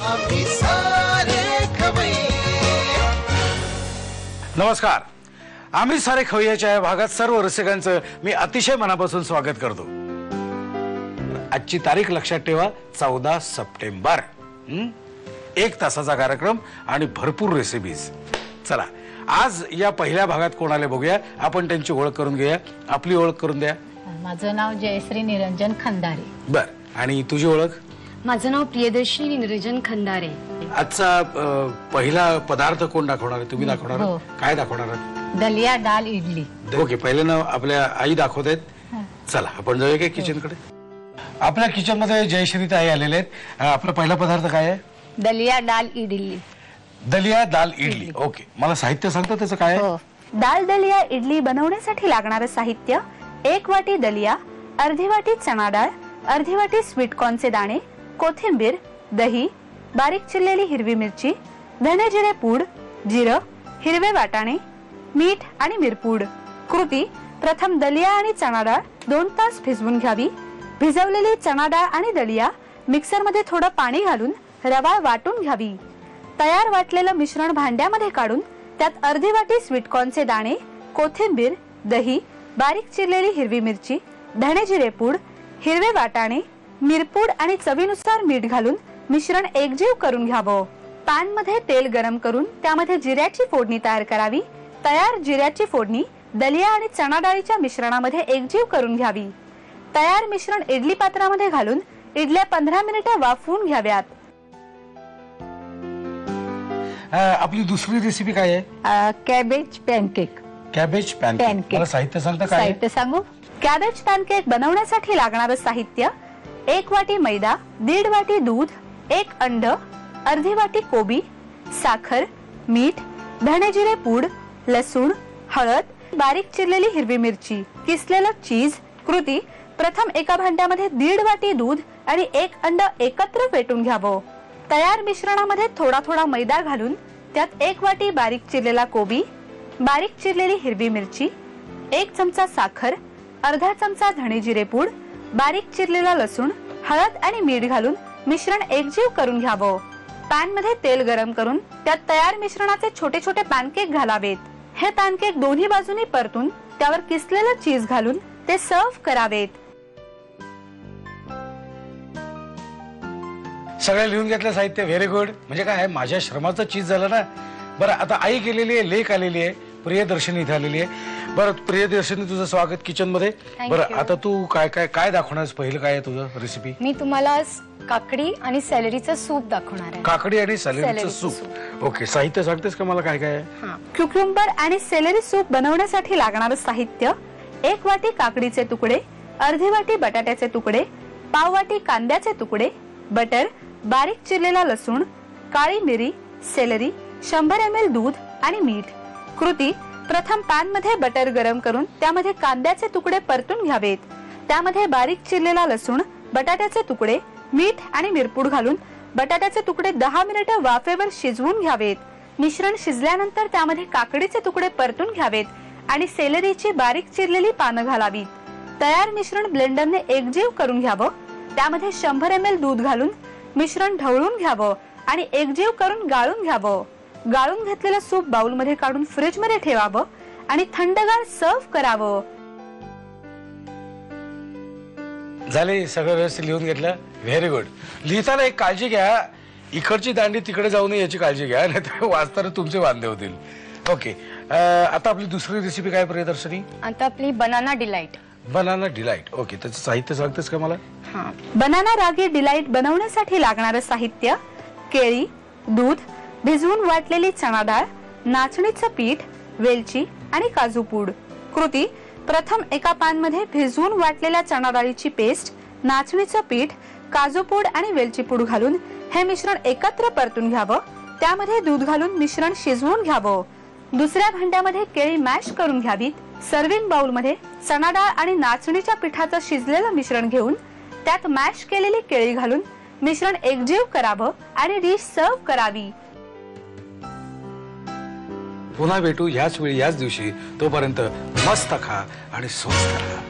आम्ही सारे खवय्ये. नमस्कार. आम्ही सारे खवय्याच्या या भागात सर्व रसिकांचं मी अतिशय मनापासून स्वागत करतो. आजची तारीख लक्षात ठेवा, 14 सप्टेंबर. 1 तासाचा कार्यक्रम आणि भरपूर रेसिपीज. चला आज या पहिल्या भागात कोणाला बघूया, आपण त्यांची ओळख करून घेऊया. आपली ओळख करून द्या. माझं नाव जयश्री निरंजन खंदारे. बर, आणि तुझी ओळख? माझं नाव प्रियदर्शनी निरंजन खंदारे. आजचा पहिला पदार्थ कोण दाखवणार आहे? तुम्ही दाखवणार? हो. काय दाखवणार आहात? दलिया डाल इडली. ओके, पहिले नाव आपल्या आई दाखवत आहेत. चला आपण जाऊया का किचन कडे. आपल्या किचन मध्ये जयश्री ताई आलेले आहेत. आपला पहिला पदार्थ काय आहे? दलिया डाल इडली. दलिया दाल इडली. ओके, मला साहित्य सांगता त्याचं काय आहे? दाल दलिया इडली बनवण्यासाठी लागणारे साहित्य: 1 वाटी दलिया, अर्धी वाटी चणा डाळ, अर्धी वाटी स्वीटकॉर्नचे दाणे, कोथिंबीर, दही, बारीक चिरलेली हिरवी मिरची, धने जिरे पूड, जिरं, हिरवे वाटाणे, मीठ आणि मिरपूड. कृती: प्रथम दलिया आणि चणा डाळ 2 तास भिजवून घ्यावी. भिजवलेली चणा डाळ आणि दलिया मिक्सर मध्ये थोडं पाणी घालून रवा वाटून घ्यावी. तयार वाटलेलं मिश्रण भांड्यामध्ये काढून त्यात अर्धी वाटी स्वीटकॉर्नचे दाणे, कोथिंबीर, दही, बारीक चिरलेली हिरवी मिरची, धने जिरे पूड, हिरवे वाटाणे, मिरपूड आणि चवीनुसार मीठ घालून मिश्रण एकजीव करून घ्यावं. पॅन मध्ये तेल गरम करून त्यामध्ये जिऱ्याची फोडणी तयार करावी. तयार जिऱ्याची फोडणी दलिया आणि चणा डाळीच्या मिश्रणामध्ये एकजीव करून घ्यावी. तयार मिश्रण इडली पात्रामध्ये घालून इडल्या 15 मिनिटे वाफवून घ्याव्यात. आपली दुसरी रेसिपी काय आहे? Cabbage pancake. Cabbage pancake. मला साहित्य सांगता काय? साहित्य सांगू? कॅबेज पॅनकेक बनवण्यासाठी लागणारं साहित्य: 1 वाटी मैदा, 1.5 वाटी दूध, 1 अंड, अर्धी वाटी कोबी, साखर, मीठ, धने जिरे पूड, लसूण, हळद, बारीक चिरलेली हिरवी मिरची, किसलेलं चीज. कृती: प्रथम एका भांड्यामध्ये 1.5 वाटी दूध आणि 1 अंड एकत्र फेटून घ्यावं. तयार मिश्रणामध्ये थोडा थोडा मैदा घालून त्यात 1 वाटी बारीक चिरलेला कोबी, बारीक चिरलेली हिरवी मिरची, 1 चमचा साखर, अर्धा चमचा धणे जिरे पूड, बारीक चिरलेला लसूण, हळद आणि मीठ घालून मिश्रण एकजीव करून घ्यावं. पॅन मध्ये तेल गरम करून त्यात तयार मिश्रणाचे छोटे छोटे पॅनकेक घालावेत. हे पॅनकेक दोन्ही बाजूनी परतून त्यावर किसलेलं चीज घालून ते सर्व्ह करावेत. सगळं लिहून घेतलं साहित्य. Very good. म्हणजे काय आहे, माझ्या श्रमाचं चीज झालं ना. बरं, आता आई गेलेली आहे, लेक आलेली आहे, प्रियदर्शनी इथे आलेली आहे. बरं प्रियदर्शनी, तुझं स्वागत किचन मध्ये. बरं, आता तू काय काय काय दाखवणार? पहिलं काय आहे तुझं रेसिपी? मी तुम्हाला काकडी आणि सॅलरीचं सूप दाखवणार आहे. काकडी आणि सॅलरीचं सूप. ओके, साहित्य सांगतेस का मला काय काय आहे? क्युकुंबर आणि सेलरी सूप बनवण्यासाठी लागणारं साहित्य: 1 वाटी काकडीचे तुकडे, अर्धी वाटी बटाट्याचे तुकडे, पाव वाटी कांद्याचे तुकडे, बटर, बारीक चिरलेला लसूण, काळी मिरी, सेलरी, 100 ml दूध आणि मीठ. कृती: प्रथम पॅन मध्ये बटर गरम करून त्यामध्ये कांद्याचे तुकडे परतून घ्यावेत. त्यामध्ये बारीक चिरलेला लसूण, बटाट्याचे तुकडे, मीठ आणि मिरपूड घालून बटाट्याचे तुकडे 10 मिनिटे वाफेवर शिजवून घ्यावेत. मिश्रण शिजल्यानंतर त्यामध्ये काकडीचे तुकडे परतून घ्यावेत आणि सेलरीची बारीक चिरलेली पानं घालावीत. तयार मिश्रण ब्लेंडरने एकजीव करून घ्यावं. त्यामध्ये 100 ml दूध घालून मिश्रण ढवळून घ्यावं आणि एकजीव करून गाळून घ्यावं. गाळून घेतलेलं सूप बाउल मध्ये काढून फ्रीज मध्ये ठेवावं आणि थंडगार सर्व्ह करावं. झाले, सगळं व्यवस्थित लिहून घेतलं. Very good. लिहिताना एक काळजी घ्या, इकडची दांडी तिकडे जाऊ नये याची काळजी घ्या, नाही तर वाचताना तुमचे वांदे होतील. ओके, आता आपली दुसरी रेसिपी काय प्रियदर्शनी? आता आपली banana delight. Banana delight. Okay, त्याचं साहित्य सांगतेस का मला? बनाना रागी डिलाइट बनवण्यासाठी लागणारं साहित्य: केळी, दूध, भिजवून वाटलेली चणा डाळ, नाचणीचं पीठ, वेलची आणि काजू पूड. कृती: प्रथम एका पॅन मध्ये भिजवून वाटलेल्या चणा डाळीची पेस्ट, नाचणीचं पीठ, काजू पूड आणि वेलची पूड घालून हे मिश्रण एकत्र परतून घ्यावं. त्यामध्ये दूध घालून मिश्रण शिजवून घ्यावं. दुसऱ्या भांड्यामध्ये केळी मॅश करून घ्यावीत. सर्विंग बाउल मध्ये चणा डाळ आणि नाचणीच्या पिठाचं शिजलेलं मिश्रण घेऊन त्यात मॅश केलेली केळी घालून मिश्रण एकजीव करावं आणि डिश सर्व्ह करावी. पुन्हा भेटू याच वेळी याच दिवशी. तोपर्यंत मस्त खा आणि स्वस्थ राहा.